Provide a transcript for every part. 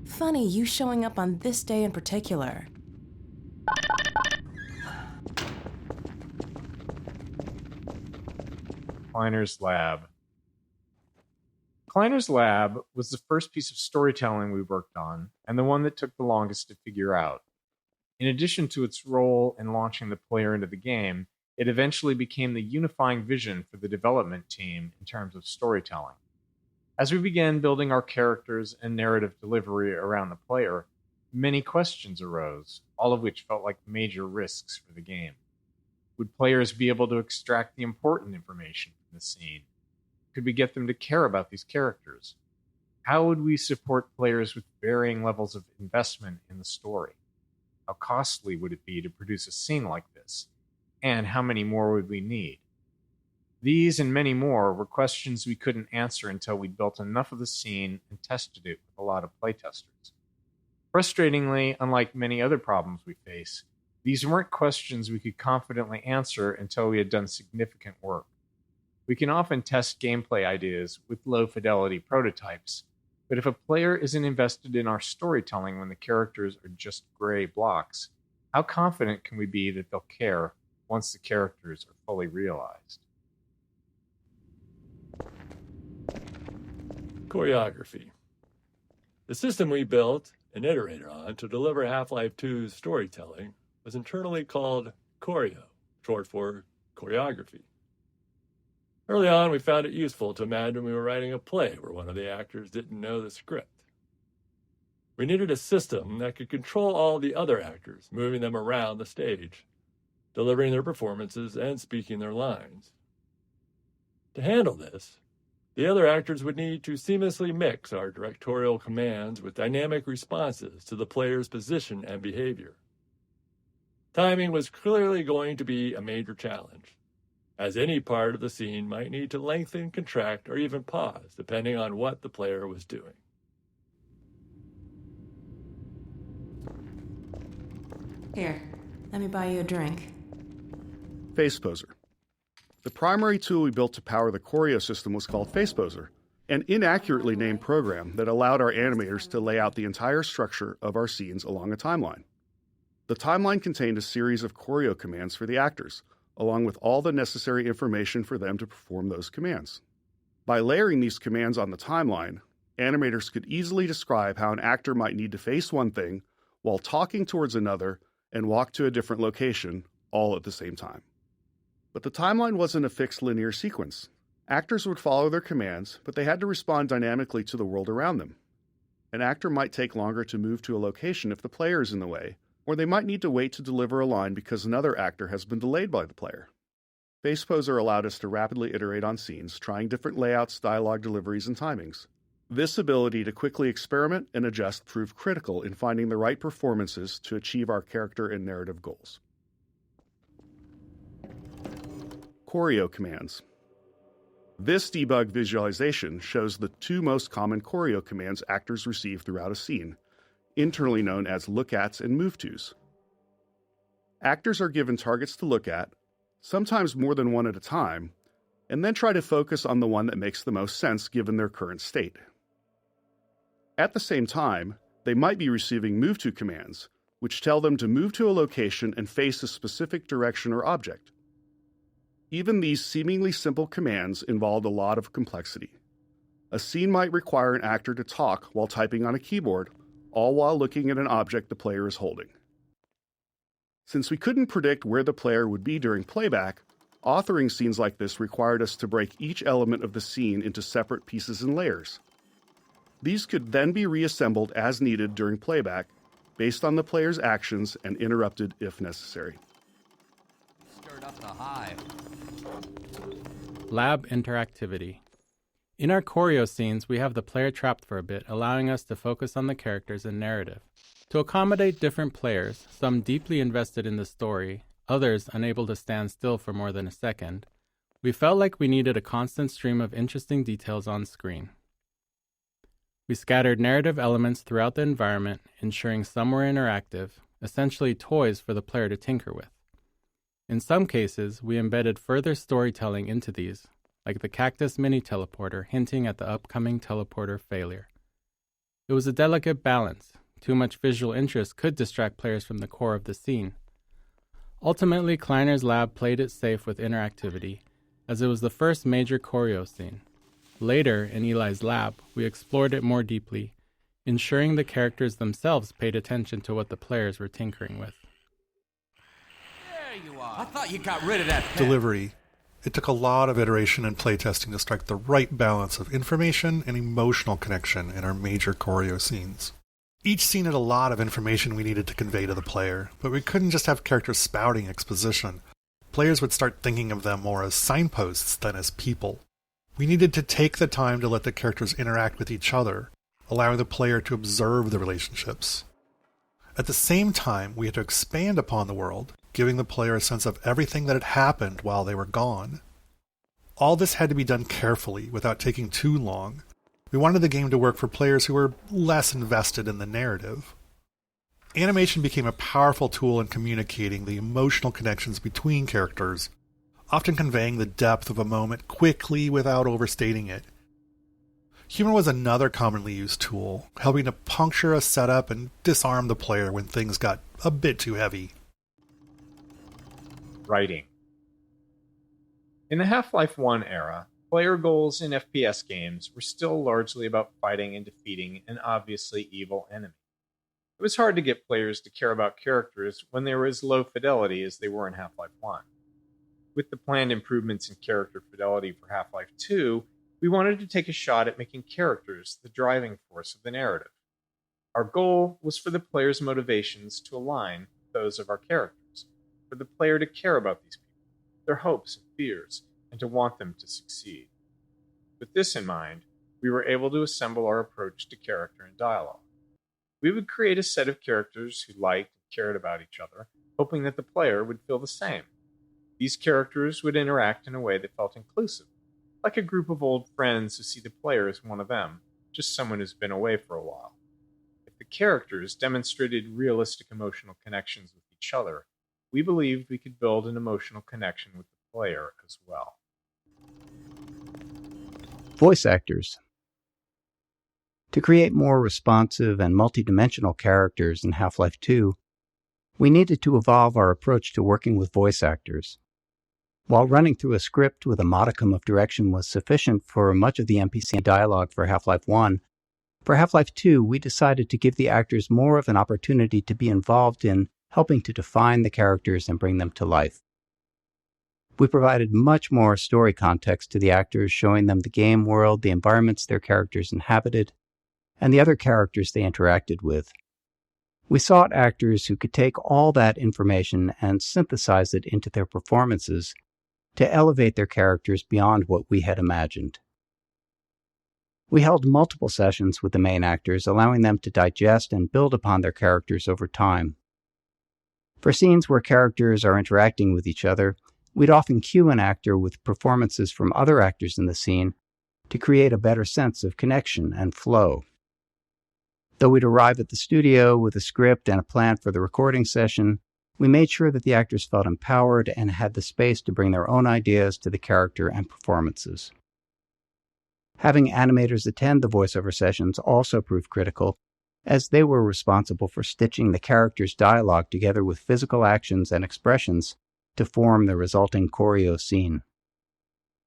Funny you showing up on this day in particular. Kleiner's Lab. Kleiner's Lab was the first piece of storytelling we worked on, and the one that took the longest to figure out. In addition to its role in launching the player into the game, it eventually became the unifying vision for the development team in terms of storytelling. As we began building our characters and narrative delivery around the player, many questions arose, all of which felt like major risks for the game. Would players be able to extract the important information from the scene? Could we get them to care about these characters? How would we support players with varying levels of investment in the story? How costly would it be to produce a scene like this? And how many more would we need? These and many more were questions we couldn't answer until we'd built enough of the scene and tested it with a lot of playtesters. Frustratingly, unlike many other problems we face, these weren't questions we could confidently answer until we had done significant work. We can often test gameplay ideas with low-fidelity prototypes, but if a player isn't invested in our storytelling when the characters are just gray blocks, how confident can we be that they'll care once the characters are fully realized? Choreography. The system we built and iterated on to deliver Half-Life 2's storytelling was internally called Choreo, short for choreography. Early on, we found it useful to imagine we were writing a play where one of the actors didn't know the script. We needed a system that could control all the other actors, moving them around the stage, delivering their performances and speaking their lines. To handle this, the other actors would need to seamlessly mix our directorial commands with dynamic responses to the player's position and behavior. Timing was clearly going to be a major challenge, as any part of the scene might need to lengthen, contract, or even pause, depending on what the player was doing. Here, let me buy you a drink. FacePoser. The primary tool we built to power the Choreo system was called FacePoser, an inaccurately named program that allowed our animators to lay out the entire structure of our scenes along a timeline. The timeline contained a series of choreo commands for the actors, along with all the necessary information for them to perform those commands. By layering these commands on the timeline, animators could easily describe how an actor might need to face one thing while talking towards another and walk to a different location, all at the same time. But the timeline wasn't a fixed linear sequence. Actors would follow their commands, but they had to respond dynamically to the world around them. An actor might take longer to move to a location if the player is in the way, or they might need to wait to deliver a line because another actor has been delayed by the player. FacePoser allowed us to rapidly iterate on scenes, trying different layouts, dialogue deliveries, and timings. This ability to quickly experiment and adjust proved critical in finding the right performances to achieve our character and narrative goals. Choreo commands. This debug visualization shows the two most common choreo commands actors receive throughout a scene, internally known as look-ats and move-tos. Actors are given targets to look at, sometimes more than one at a time, and then try to focus on the one that makes the most sense given their current state. At the same time, they might be receiving move-to commands, which tell them to move to a location and face a specific direction or object. Even these seemingly simple commands involved a lot of complexity. A scene might require an actor to talk while typing on a keyboard, all while looking at an object the player is holding. Since we couldn't predict where the player would be during playback, authoring scenes like this required us to break each element of the scene into separate pieces and layers. These could then be reassembled as needed during playback, based on the player's actions and interrupted if necessary. Stirred up the hive. Lab interactivity. In our choreo scenes, we have the player trapped for a bit, allowing us to focus on the characters and narrative. To accommodate different players, some deeply invested in the story, others unable to stand still for more than a second, we felt like we needed a constant stream of interesting details on screen. We scattered narrative elements throughout the environment, ensuring some were interactive, essentially toys for the player to tinker with. In some cases, we embedded further storytelling into these, like the cactus mini teleporter hinting at the upcoming teleporter failure. It was a delicate balance. Too much visual interest could distract players from the core of the scene. Ultimately, Kleiner's lab played it safe with interactivity, as it was the first major choreo scene. Later, in Eli's lab, we explored it more deeply, ensuring the characters themselves paid attention to what the players were tinkering with. There you are. I thought you got rid of that pet. Delivery. It took a lot of iteration and playtesting to strike the right balance of information and emotional connection in our major choreo scenes. Each scene had a lot of information we needed to convey to the player, but we couldn't just have characters spouting exposition. Players would start thinking of them more as signposts than as people. We needed to take the time to let the characters interact with each other, allowing the player to observe the relationships. At the same time, we had to expand upon the world, giving the player a sense of everything that had happened while they were gone. All this had to be done carefully, without taking too long. We wanted the game to work for players who were less invested in the narrative. Animation became a powerful tool in communicating the emotional connections between characters, often conveying the depth of a moment quickly without overstating it. Humor was another commonly used tool, helping to puncture a setup and disarm the player when things got a bit too heavy. Writing. In the Half-Life 1 era, player goals in FPS games were still largely about fighting and defeating an obviously evil enemy. It was hard to get players to care about characters when they were as low fidelity as they were in Half-Life 1. With the planned improvements in character fidelity for Half-Life 2, we wanted to take a shot at making characters the driving force of the narrative. Our goal was for the player's motivations to align with those of our characters, for the player to care about these people, their hopes and fears, and to want them to succeed. With this in mind, we were able to assemble our approach to character and dialogue. We would create a set of characters who liked and cared about each other, hoping that the player would feel the same. These characters would interact in a way that felt inclusive, like a group of old friends who see the player as one of them, just someone who's been away for a while. If the characters demonstrated realistic emotional connections with each other, we believed we could build an emotional connection with the player as well. Voice actors. To create more responsive and multidimensional characters in Half-Life 2, we needed to evolve our approach to working with voice actors. While running through a script with a modicum of direction was sufficient for much of the NPC dialogue for Half-Life 1, for Half-Life 2 we decided to give the actors more of an opportunity to be involved in helping to define the characters and bring them to life. We provided much more story context to the actors, showing them the game world, the environments their characters inhabited, and the other characters they interacted with. We sought actors who could take all that information and synthesize it into their performances to elevate their characters beyond what we had imagined. We held multiple sessions with the main actors, allowing them to digest and build upon their characters over time. For scenes where characters are interacting with each other, we'd often cue an actor with performances from other actors in the scene to create a better sense of connection and flow. Though we'd arrive at the studio with a script and a plan for the recording session, we made sure that the actors felt empowered and had the space to bring their own ideas to the character and performances. Having animators attend the voiceover sessions also proved critical, as they were responsible for stitching the characters' dialogue together with physical actions and expressions to form the resulting choreo scene.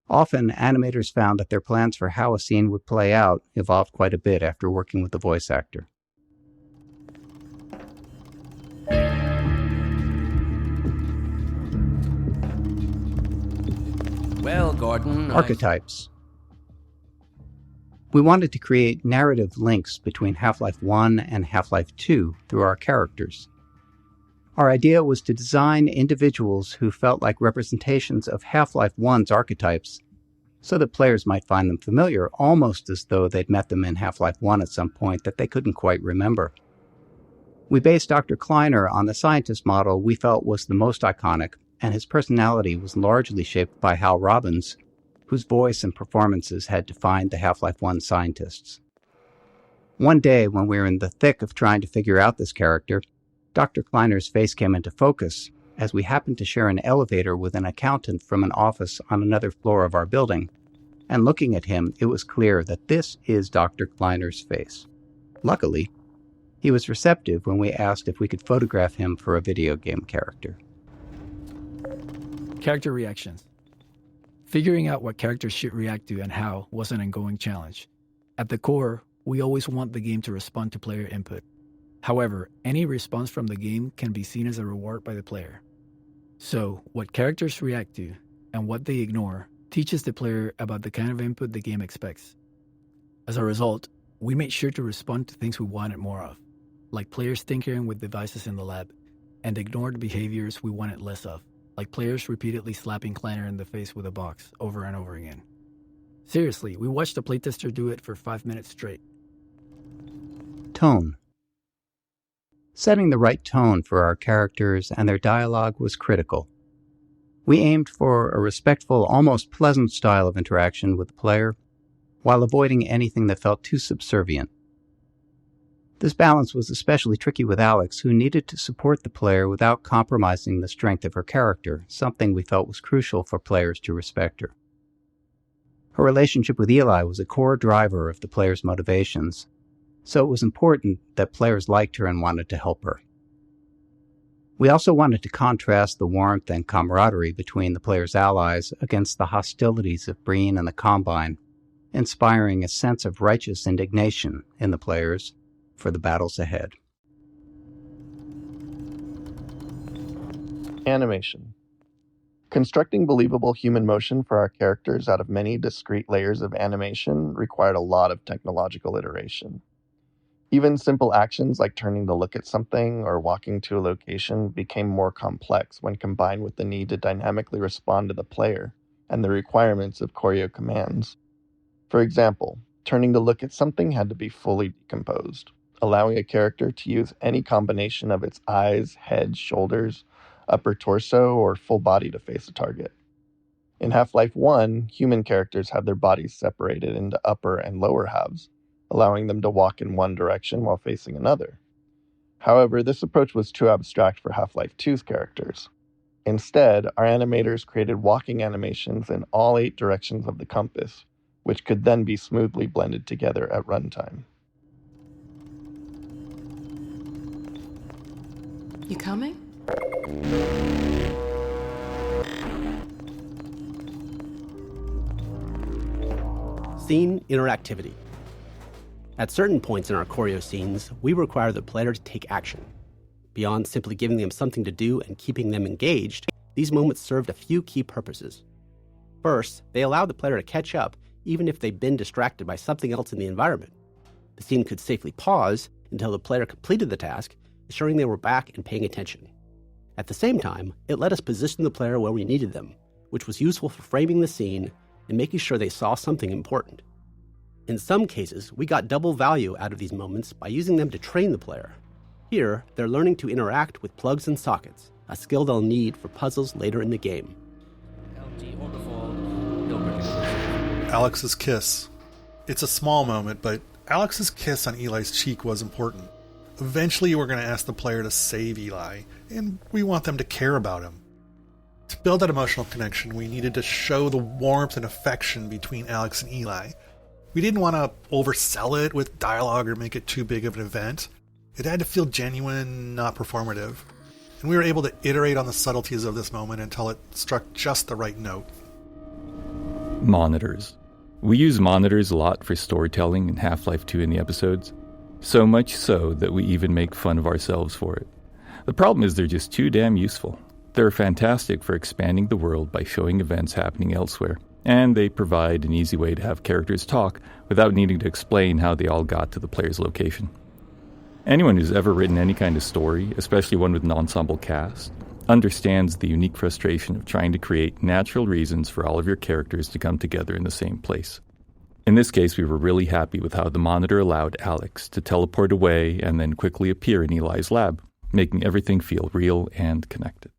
Often, animators found that their plans for how a scene would play out evolved quite a bit after working with the voice actor. Well, Gordon, Archetypes. We wanted to create narrative links between Half-Life 1 and Half-Life 2 through our characters. Our idea was to design individuals who felt like representations of Half-Life 1's archetypes, so that players might find them familiar, almost as though they'd met them in Half-Life 1 at some point that they couldn't quite remember. We based Dr. Kleiner on the scientist model we felt was the most iconic, and his personality was largely shaped by Hal Robbins, whose voice and performances had defined the Half-Life 1 scientists. One day, when we were in the thick of trying to figure out this character, Dr. Kleiner's face came into focus as we happened to share an elevator with an accountant from an office on another floor of our building, and looking at him, it was clear that this is Dr. Kleiner's face. Luckily, he was receptive when we asked if we could photograph him for a video game character. Character reactions. Figuring out what characters should react to and how was an ongoing challenge. At the core, we always want the game to respond to player input. However, any response from the game can be seen as a reward by the player. So, what characters react to and what they ignore teaches the player about the kind of input the game expects. As a result, we made sure to respond to things we wanted more of, like players tinkering with devices in the lab, and ignored behaviors we wanted less of, like players repeatedly slapping Kleiner in the face with a box over and over again. Seriously, we watched a playtester do it for 5 minutes straight. Tone. Setting the right tone for our characters and their dialogue was critical. We aimed for a respectful, almost pleasant style of interaction with the player, while avoiding anything that felt too subservient. This balance was especially tricky with Alex, who needed to support the player without compromising the strength of her character, something we felt was crucial for players to respect her. Her relationship with Eli was a core driver of the player's motivations, so it was important that players liked her and wanted to help her. We also wanted to contrast the warmth and camaraderie between the player's allies against the hostilities of Breen and the Combine, inspiring a sense of righteous indignation in the players for the battles ahead. Animation. Constructing believable human motion for our characters out of many discrete layers of animation required a lot of technological iteration. Even simple actions like turning to look at something or walking to a location became more complex when combined with the need to dynamically respond to the player and the requirements of choreo commands. For example, turning to look at something had to be fully decomposed, allowing a character to use any combination of its eyes, head, shoulders, upper torso, or full body to face a target. In Half-Life 1, human characters had their bodies separated into upper and lower halves, allowing them to walk in one direction while facing another. However, this approach was too abstract for Half-Life 2's characters. Instead, our animators created walking animations in all 8 directions of the compass, which could then be smoothly blended together at runtime. You coming? Scene interactivity. At certain points in our choreo scenes, we require the player to take action. Beyond simply giving them something to do and keeping them engaged, these moments served a few key purposes. First, they allowed the player to catch up even if they'd been distracted by something else in the environment. The scene could safely pause until the player completed the task, ensuring they were back and paying attention. At the same time, it let us position the player where we needed them, which was useful for framing the scene and making sure they saw something important. In some cases, we got double value out of these moments by using them to train the player. Here, they're learning to interact with plugs and sockets, a skill they'll need for puzzles later in the game. Alex's kiss. It's a small moment, but Alex's kiss on Eli's cheek was important. Eventually, we're going to ask the player to save Eli, and we want them to care about him. To build that emotional connection, we needed to show the warmth and affection between Alex and Eli. We didn't want to oversell it with dialogue or make it too big of an event. It had to feel genuine, not performative. And we were able to iterate on the subtleties of this moment until it struck just the right note. Monitors. We use monitors a lot for storytelling in Half-Life 2 in the episodes. So much so that we even make fun of ourselves for it. The problem is they're just too damn useful. They're fantastic for expanding the world by showing events happening elsewhere, and they provide an easy way to have characters talk without needing to explain how they all got to the player's location. Anyone who's ever written any kind of story, especially one with an ensemble cast, understands the unique frustration of trying to create natural reasons for all of your characters to come together in the same place. In this case, we were really happy with how the monitor allowed Alex to teleport away and then quickly appear in Eli's lab, making everything feel real and connected.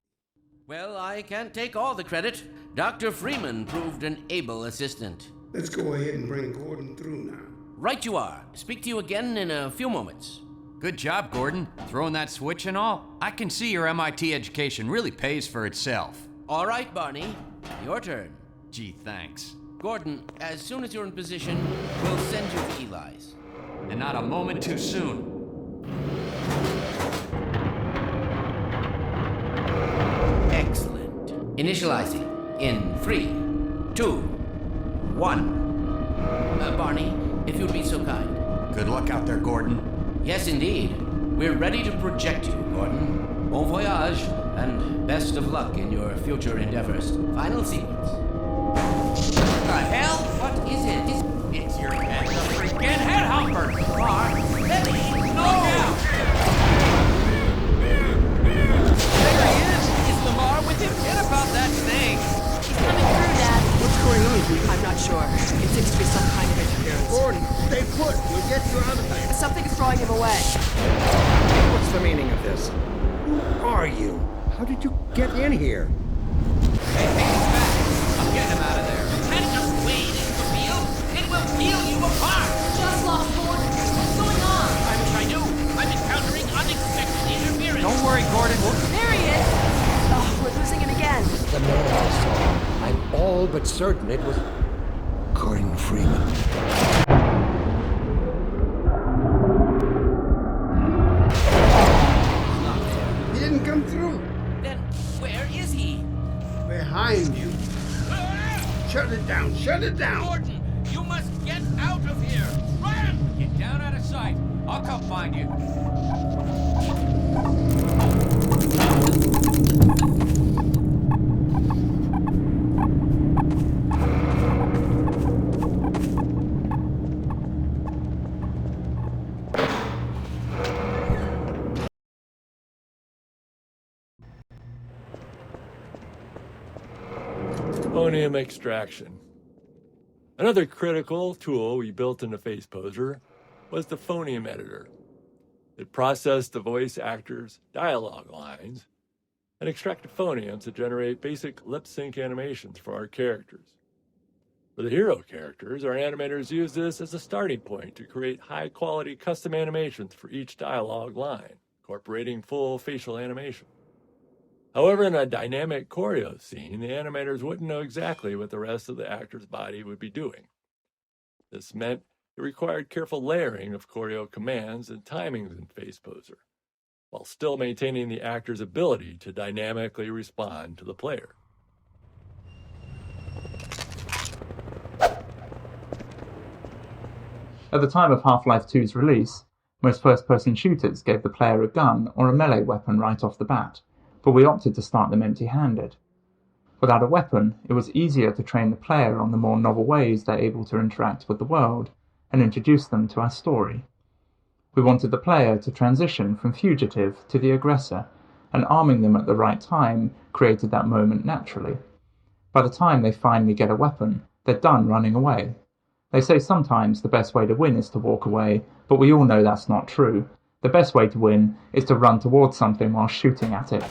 Well, I can't take all the credit. Dr. Freeman proved an able assistant. Let's go ahead and bring Gordon through now. Right you are. Speak to you again in a few moments. Good job, Gordon. Throwing that switch and all. I can see your MIT education really pays for itself. All right, Barney. Your turn. Gee, thanks. Gordon, as soon as you're in position, we'll send you to Eli's. and not a moment too soon. Excellent. Initializing in 3, 2, 1. Barney, if you'd be so kind. Good luck out there, Gordon. Yes, indeed. We're ready to project you, Gordon. Bon voyage, and best of luck in your future endeavors. Final sequence. The hell? What is it? It's your head, the freaking headhumper! Lamar, Betty, Look out! There he is! Is Lamar with him? Get about that thing! He's coming through, Dad. What's going on here? I'm not sure. It seems to be some kind of interference. Gordon, stay put. We'll get you out of here. Something is drawing him away. What's the meaning of this? Who are you? How did you get in here? Hey, he's back! I'm getting him out of there. Can just wade into the field? It will peel you apart! Just lost Gordon. What's going on? I wish I knew. I'm encountering unexpected interference. Don't worry, Gordon. There he is. Oh, we're losing him again. The man I saw. I'm all but certain it was Gordon Freeman. He didn't come through. Then where is he? Behind you. Shut it down. Shut it down. Gordon, you must get out of here. Run! Get down out of sight. I'll come find you. Phonium extraction. Another critical tool we built into FacePoser was the phonium editor. It processed the voice actors' dialogue lines and extracted phonium to generate basic lip sync animations for our characters. For the hero characters, our animators use this as a starting point to create high-quality custom animations for each dialogue line, incorporating full facial animation. However, in a dynamic choreo scene, the animators wouldn't know exactly what the rest of the actor's body would be doing. This meant it required careful layering of choreo commands and timings in FacePoser, while still maintaining the actor's ability to dynamically respond to the player. At the time of Half-Life 2's release, most first-person shooters gave the player a gun or a melee weapon right off the bat, but we opted to start them empty-handed. Without a weapon, it was easier to train the player on the more novel ways they're able to interact with the world, and introduce them to our story. We wanted the player to transition from fugitive to the aggressor, and arming them at the right time created that moment naturally. By the time they finally get a weapon, they're done running away. They say sometimes the best way to win is to walk away, but we all know that's not true. The best way to win is to run towards something while shooting at it.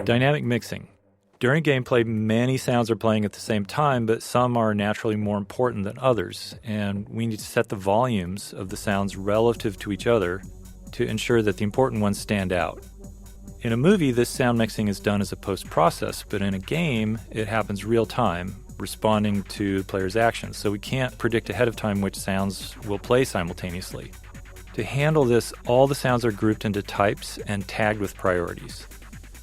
Dynamic mixing. During gameplay, many sounds are playing at the same time, but some are naturally more important than others, and we need to set the volumes of the sounds relative to each other to ensure that the important ones stand out. In a movie, this sound mixing is done as a post-process, but in a game, it happens real-time, responding to the player's actions, so we can't predict ahead of time which sounds will play simultaneously. To handle this, all the sounds are grouped into types and tagged with priorities.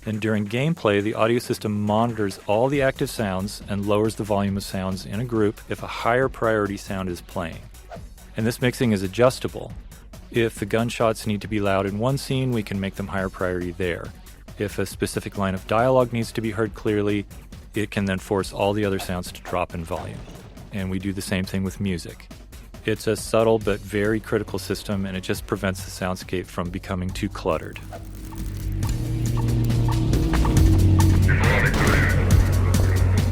And during gameplay, the audio system monitors all the active sounds and lowers the volume of sounds in a group if a higher priority sound is playing. And this mixing is adjustable. If the gunshots need to be loud in one scene, we can make them higher priority there. If a specific line of dialogue needs to be heard clearly, it can then force all the other sounds to drop in volume. And we do the same thing with music. It's a subtle but very critical system, and it just prevents the soundscape from becoming too cluttered.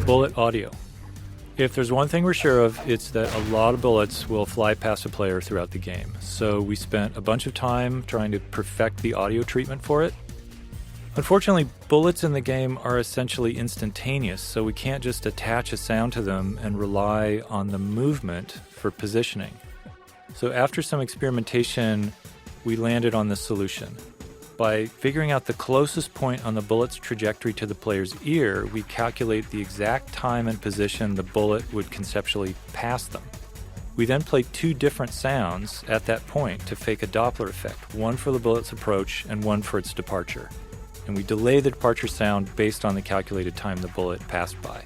Bullet audio. If there's one thing we're sure of, it's that a lot of bullets will fly past a player throughout the game. So we spent a bunch of time trying to perfect the audio treatment for it. Unfortunately, bullets in the game are essentially instantaneous, so we can't just attach a sound to them and rely on the movement for positioning. So after some experimentation, we landed on this solution. By figuring out the closest point on the bullet's trajectory to the player's ear, we calculate the exact time and position the bullet would conceptually pass them. We then play two different sounds at that point to fake a Doppler effect, one for the bullet's approach and one for its departure. And we delay the departure sound based on the calculated time the bullet passed by.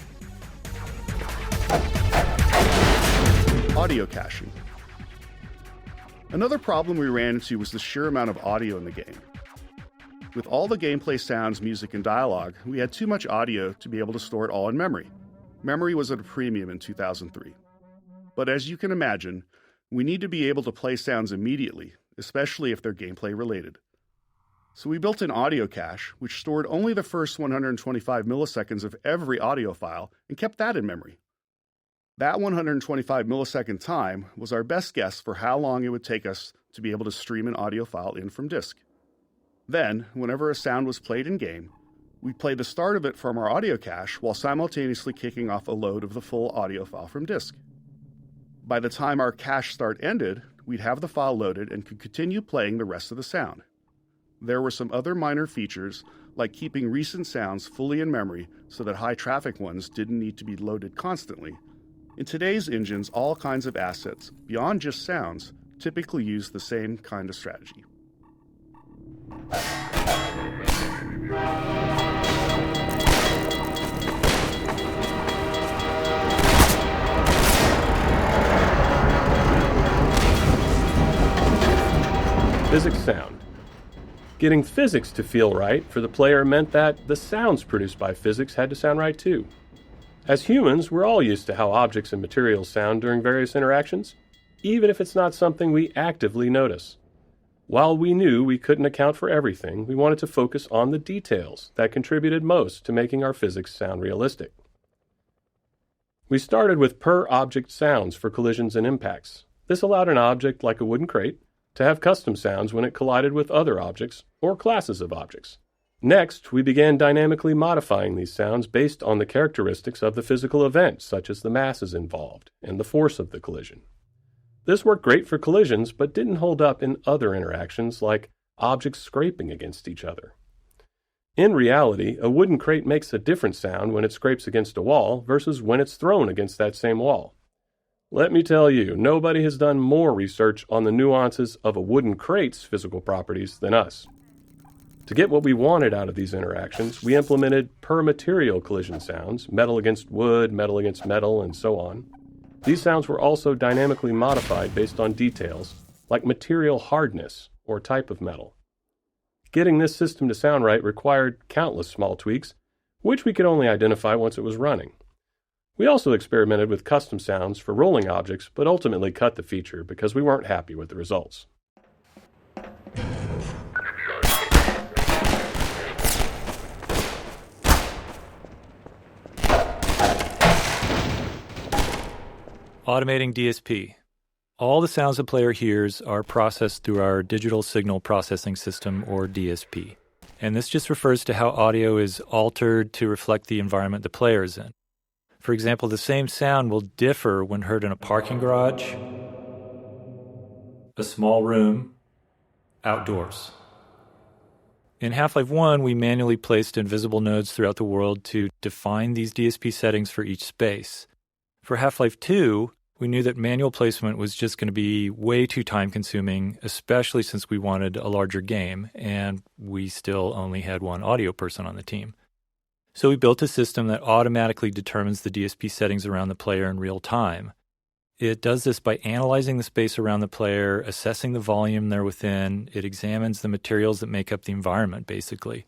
Audio caching. Another problem we ran into was the sheer amount of audio in the game. With all the gameplay sounds, music, and dialogue, we had too much audio to be able to store it all in memory. Memory was at a premium in 2003. But as you can imagine, we need to be able to play sounds immediately, especially if they're gameplay related. So we built an audio cache, which stored only the first 125 milliseconds of every audio file and kept that in memory. That 125 millisecond time was our best guess for how long it would take us to be able to stream an audio file in from disk. Then, whenever a sound was played in-game, we'd play the start of it from our audio cache while simultaneously kicking off a load of the full audio file from disk. By the time our cache start ended, we'd have the file loaded and could continue playing the rest of the sound. There were some other minor features, like keeping recent sounds fully in memory so that high-traffic ones didn't need to be loaded constantly. In today's engines, all kinds of assets, beyond just sounds, typically use the same kind of strategy. Physics sound. Getting physics to feel right for the player meant that the sounds produced by physics had to sound right too. As humans, we're all used to how objects and materials sound during various interactions, even if it's not something we actively notice. While we knew we couldn't account for everything, we wanted to focus on the details that contributed most to making our physics sound realistic. We started with per-object sounds for collisions and impacts. This allowed an object like a wooden crate to have custom sounds when it collided with other objects or classes of objects. Next, we began dynamically modifying these sounds based on the characteristics of the physical event, such as the masses involved and the force of the collision. This worked great for collisions, but didn't hold up in other interactions like objects scraping against each other. In reality, a wooden crate makes a different sound when it scrapes against a wall versus when it's thrown against that same wall. Let me tell you, nobody has done more research on the nuances of a wooden crate's physical properties than us. To get what we wanted out of these interactions, we implemented per-material collision sounds, metal against wood, metal against metal, and so on. These sounds were also dynamically modified based on details like material hardness or type of metal. Getting this system to sound right required countless small tweaks, which we could only identify once it was running. We also experimented with custom sounds for rolling objects, but ultimately cut the feature because we weren't happy with the results. Automating DSP. All the sounds a player hears are processed through our Digital Signal Processing System, or DSP. And this just refers to how audio is altered to reflect the environment the player is in. For example, the same sound will differ when heard in a parking garage, a small room, outdoors. In Half-Life 1, we manually placed invisible nodes throughout the world to define these DSP settings for each space. For Half-Life 2, we knew that manual placement was just going to be way too time-consuming, especially since we wanted a larger game, and we still only had one audio person on the team. So we built a system that automatically determines the DSP settings around the player in real time. It does this by analyzing the space around the player, assessing the volume they're within. It examines the materials that make up the environment, basically.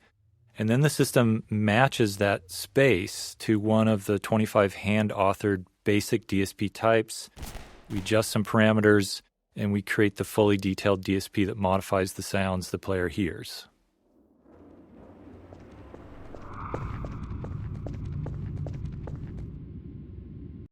And then the system matches that space to one of the 25 hand-authored basic DSP types. We adjust some parameters, and we create the fully detailed DSP that modifies the sounds the player hears.